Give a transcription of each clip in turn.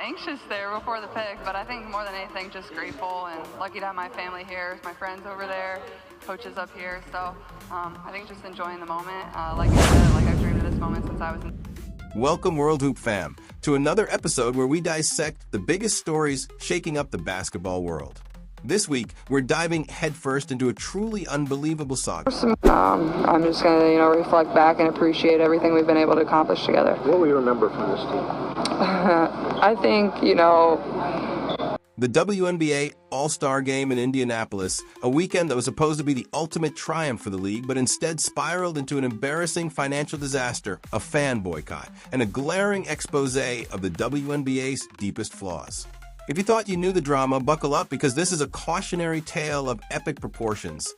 anxious there before the pick, but I think more than anything, just grateful and lucky to have my family here, my friends over there, coaches up here. So I think just enjoying the moment. Like I said, like I've dreamed of this moment since I was in. Welcome, World Hoop fam, to another episode where we dissect the biggest stories shaking up the basketball world. This week, we're diving headfirst into a truly unbelievable saga. I'm just going to, reflect back and appreciate everything we've been able to accomplish together. What will you remember from this team? I think, The WNBA All-Star Game in Indianapolis, a weekend that was supposed to be the ultimate triumph for the league, but instead spiraled into an embarrassing financial disaster, a fan boycott, and a glaring expose of the WNBA's deepest flaws. If you thought you knew the drama, buckle up because this is a cautionary tale of epic proportions.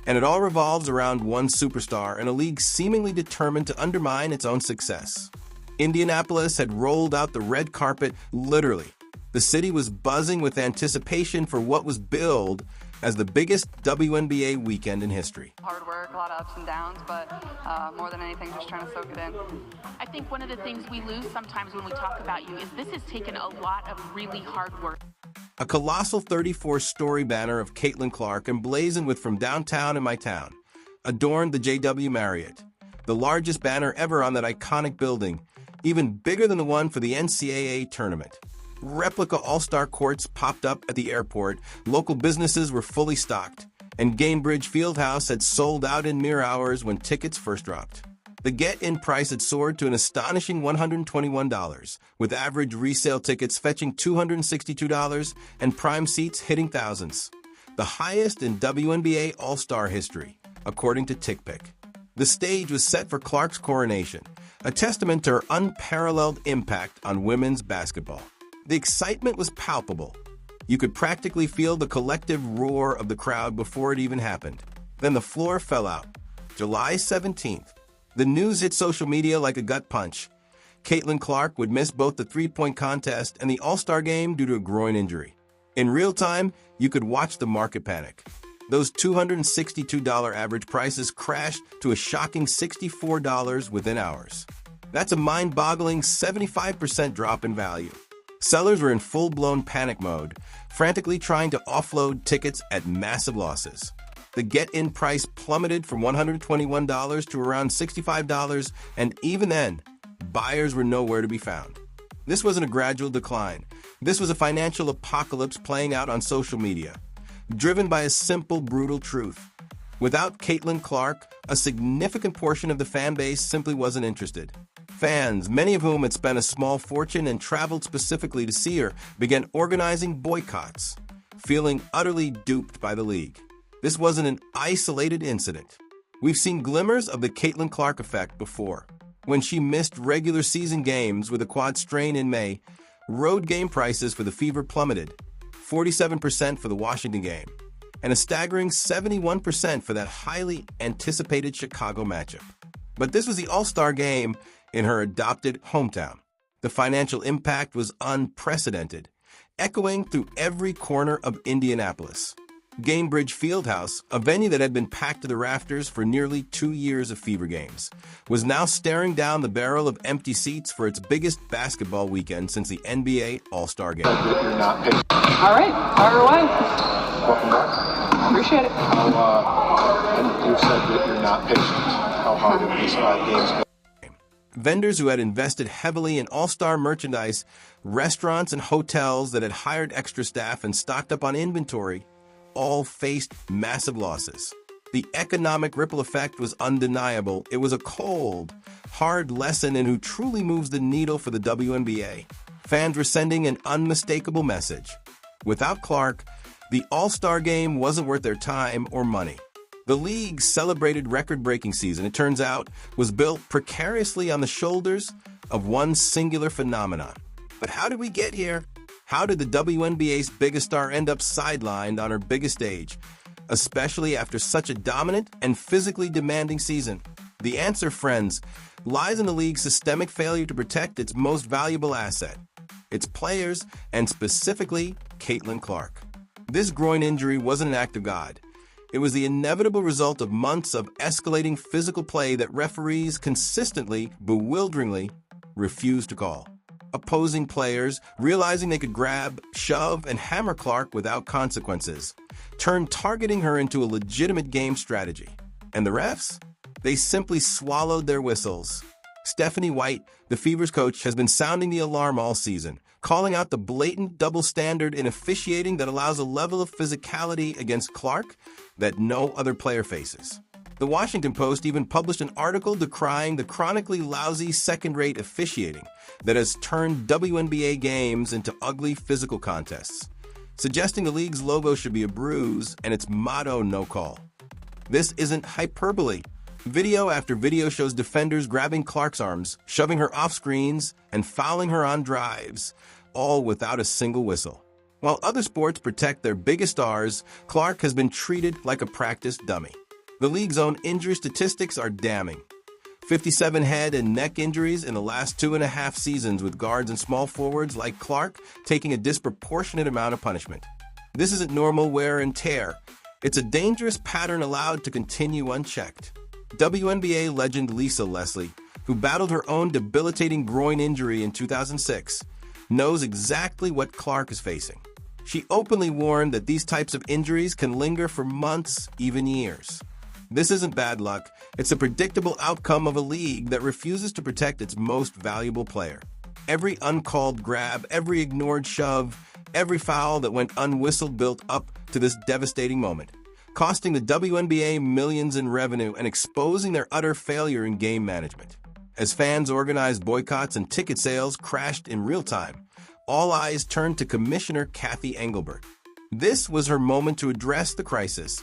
And it all revolves around one superstar in a league seemingly determined to undermine its own success. Indianapolis had rolled out the red carpet, literally. The city was buzzing with anticipation for what was billed as the biggest WNBA weekend in history. Hard work, a lot of ups and downs, but more than anything, just trying to soak it in. I think one of the things we lose sometimes when we talk about you is this has taken a lot of really hard work. A colossal 34-story banner of Caitlin Clark emblazoned with "From Downtown in My Town" adorned the JW Marriott, the largest banner ever on that iconic building, even bigger than the one for the NCAA tournament. Replica All-Star courts popped up at the airport, local businesses were fully stocked, and Gainbridge Fieldhouse had sold out in mere hours when tickets first dropped. The get-in price had soared to an astonishing $121, with average resale tickets fetching $262 and prime seats hitting thousands. The highest in WNBA All-Star history, according to TickPick. The stage was set for Clark's coronation, a testament to her unparalleled impact on women's basketball. The excitement was palpable. You could practically feel the collective roar of the crowd before it even happened. Then the floor fell out. July 17th. The news hit social media like a gut punch. Caitlin Clark would miss both the three-point contest and the All-Star game due to a groin injury. In real time, you could watch the market panic. Those $262 average prices crashed to a shocking $64 within hours. That's a mind-boggling 75% drop in value. Sellers were in full-blown panic mode, frantically trying to offload tickets at massive losses. The get-in price plummeted from $121 to around $65, and even then, buyers were nowhere to be found. This wasn't a gradual decline. This was a financial apocalypse playing out on social media, driven by a simple, brutal truth. Without Caitlin Clark, a significant portion of the fan base simply wasn't interested. Fans, many of whom had spent a small fortune and traveled specifically to see her, began organizing boycotts, feeling utterly duped by the league. This wasn't an isolated incident. We've seen glimmers of the Caitlin Clark effect before. When she missed regular season games with a quad strain in May, road game prices for the Fever plummeted, 47% for the Washington game, and a staggering 71% for that highly anticipated Chicago matchup. But this was the All-Star game in her adopted hometown. The financial impact was unprecedented, echoing through every corner of Indianapolis. Gainbridge Fieldhouse, a venue that had been packed to the rafters for nearly 2 years of Fever games, was now staring down the barrel of empty seats for its biggest basketball weekend since the NBA All-Star Game. You're not patient. All right, fire away. Welcome back. Appreciate it. You said that you're not patient. How hard have these 5 games been? Vendors who had invested heavily in all-star merchandise, restaurants and hotels that had hired extra staff and stocked up on inventory, all faced massive losses. The economic ripple effect was undeniable. It was a cold, hard lesson in who truly moves the needle for the WNBA. Fans were sending an unmistakable message. Without Clark, the All-Star Game wasn't worth their time or money. The league's celebrated record-breaking season, it turns out, was built precariously on the shoulders of one singular phenomenon. But how did we get here? How did the WNBA's biggest star end up sidelined on her biggest stage, especially after such a dominant and physically demanding season? The answer, friends, lies in the league's systemic failure to protect its most valuable asset, its players, and specifically Caitlin Clark. This groin injury wasn't an act of God. It was the inevitable result of months of escalating physical play that referees consistently, bewilderingly, refused to call. opposing players, realizing they could grab, shove, and hammer Clark without consequences, turned targeting her into a legitimate game strategy. And the refs? They simply swallowed their whistles. Stephanie White, the Fever's coach, has been sounding the alarm all season, calling out the blatant double standard in officiating that allows a level of physicality against Clark that no other player faces. The Washington Post even published an article decrying the chronically lousy second-rate officiating that has turned WNBA games into ugly physical contests, suggesting the league's logo should be a bruise and its motto no call. This isn't hyperbole. Video after video shows defenders grabbing Clark's arms, shoving her off screens, and fouling her on drives, all without a single whistle. While other sports protect their biggest stars, Clark has been treated like a practice dummy. The league's own injury statistics are damning. 57 head and neck injuries in the last 2.5 seasons, with guards and small forwards like Clark taking a disproportionate amount of punishment. This isn't normal wear and tear. It's a dangerous pattern allowed to continue unchecked. WNBA legend Lisa Leslie, who battled her own debilitating groin injury in 2006, knows exactly what Clark is facing. She openly warned that these types of injuries can linger for months, even years. This isn't bad luck, it's a predictable outcome of a league that refuses to protect its most valuable player. Every uncalled grab, every ignored shove, every foul that went unwhistled built up to this devastating moment, costing the WNBA millions in revenue and exposing their utter failure in game management. As fans organized boycotts and ticket sales crashed in real time, all eyes turned to Commissioner Kathy Engelbert. This was her moment to address the crisis,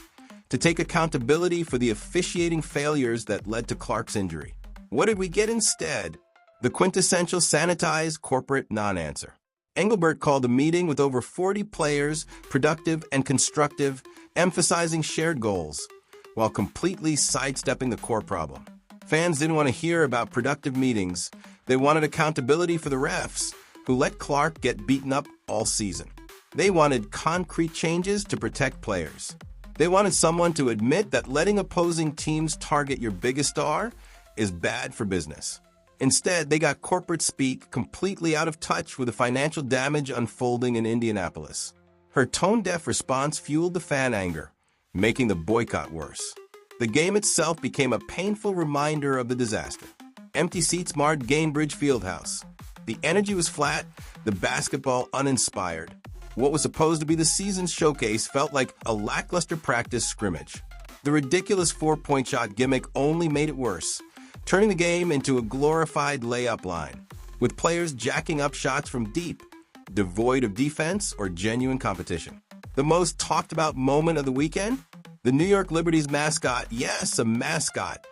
to take accountability for the officiating failures that led to Clark's injury. What did we get instead? The quintessential sanitized corporate non-answer. Engelbert called a meeting with over 40 players, productive and constructive, emphasizing shared goals, while completely sidestepping the core problem. Fans didn't want to hear about productive meetings. They wanted accountability for the refs, who let Clark get beaten up all season. They wanted concrete changes to protect players. They wanted someone to admit that letting opposing teams target your biggest star is bad for business. Instead, they got corporate speak completely out of touch with the financial damage unfolding in Indianapolis. Her tone-deaf response fueled the fan anger, making the boycott worse. The game itself became a painful reminder of the disaster. Empty seats marred Gainbridge Fieldhouse. The energy was flat, the basketball uninspired. What was supposed to be the season's showcase felt like a lackluster practice scrimmage. The ridiculous four-point shot gimmick only made it worse, turning the game into a glorified layup line, with players jacking up shots from deep, devoid of defense or genuine competition. The most talked about moment of the weekend? The New York Liberty's mascot, yes, a mascot,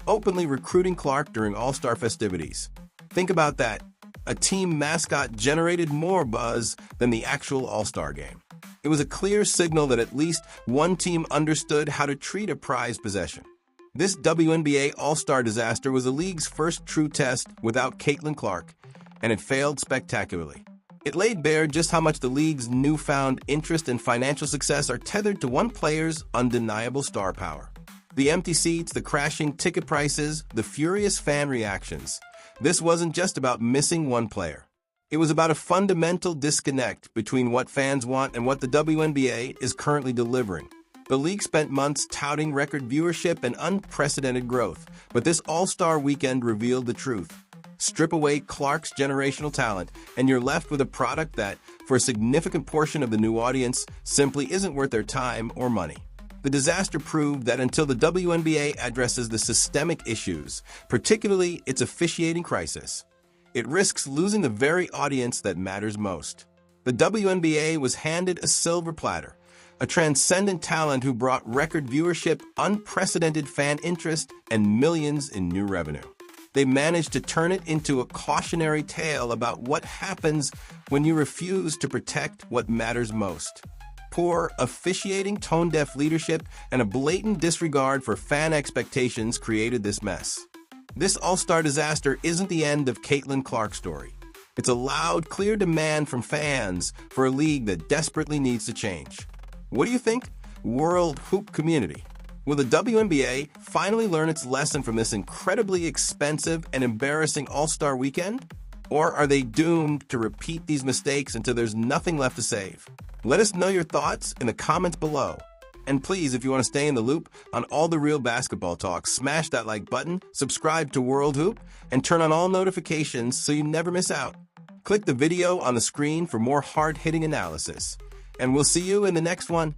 openly recruiting Clark during All-Star festivities. Think about that. A team mascot generated more buzz than the actual All-Star game. It was a clear signal that at least one team understood how to treat a prized possession. This WNBA All-Star disaster was the league's first true test without Caitlin Clark, and it failed spectacularly. It laid bare just how much the league's newfound interest and financial success are tethered to one player's undeniable star power. The empty seats, the crashing ticket prices, the furious fan reactions. This wasn't just about missing one player. It was about a fundamental disconnect between what fans want and what the WNBA is currently delivering. The league spent months touting record viewership and unprecedented growth, but this All-Star weekend revealed the truth. Strip away Clark's generational talent, and you're left with a product that, for a significant portion of the new audience, simply isn't worth their time or money. The disaster proved that until the WNBA addresses the systemic issues, particularly its officiating crisis, it risks losing the very audience that matters most. The WNBA was handed a silver platter, a transcendent talent who brought record viewership, unprecedented fan interest, and millions in new revenue. They managed to turn it into a cautionary tale about what happens when you refuse to protect what matters most. Poor, officiating, tone-deaf leadership and a blatant disregard for fan expectations created this mess. This All-Star disaster isn't the end of Caitlin Clark's story. It's a loud, clear demand from fans for a league that desperately needs to change. What do you think, World Hoop community? Will the WNBA finally learn its lesson from this incredibly expensive and embarrassing All-Star weekend? Or are they doomed to repeat these mistakes until there's nothing left to save? Let us know your thoughts in the comments below. And please, if you want to stay in the loop on all the real basketball talk, smash that like button, subscribe to World Hoop, and turn on all notifications so you never miss out. Click the video on the screen for more hard-hitting analysis. And we'll see you in the next one.